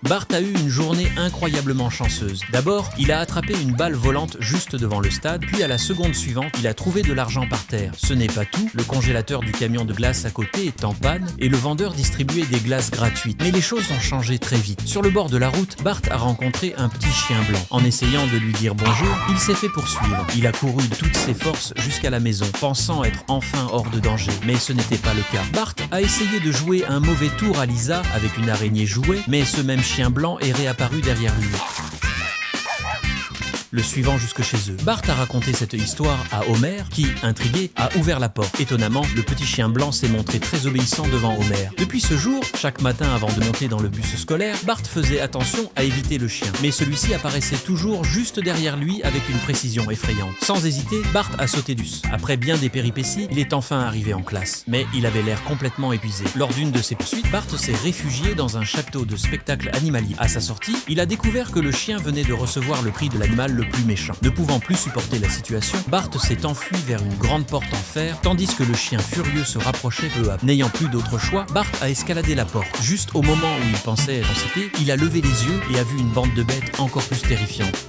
Bart a eu une journée incroyablement chanceuse. D'abord, il a attrapé une balle volante juste devant le stade, puis à la seconde suivante, il a trouvé de l'argent par terre. Ce n'est pas tout, le congélateur du camion de glace à côté est en panne et le vendeur distribuait des glaces gratuites. Mais les choses ont changé très vite. Sur le bord de la route, Bart a rencontré un petit chien blanc. En essayant de lui dire bonjour, il s'est fait poursuivre. Il a couru de toutes ses forces jusqu'à la maison, pensant être enfin hors de danger. Mais ce n'était pas le cas. Bart a essayé de jouer un mauvais tour à Lisa avec une araignée jouet, mais ce même chien blanc est réapparu derrière lui, le suivant jusque chez eux. Bart a raconté cette histoire à Homer qui, intrigué, a ouvert la porte. Étonnamment, le petit chien blanc s'est montré très obéissant devant Homer. Depuis ce jour, chaque matin avant de monter dans le bus scolaire, Bart faisait attention à éviter le chien. Mais celui-ci apparaissait toujours juste derrière lui avec une précision effrayante. Sans hésiter, Bart a sauté du bus. Après bien des péripéties, il est enfin arrivé en classe. Mais il avait l'air complètement épuisé. Lors d'une de ses poursuites, Bart s'est réfugié dans un château de spectacle animalier. À sa sortie, il a découvert que le chien venait de recevoir le prix de l'animal le plus méchant. Ne pouvant plus supporter la situation, Bart s'est enfui vers une grande porte en fer, tandis que le chien furieux se rapprochait peu à peu. N'ayant plus d'autre choix, Bart a escaladé la porte. Juste au moment où il pensait être en cité, il a levé les yeux et a vu une bande de bêtes encore plus terrifiante.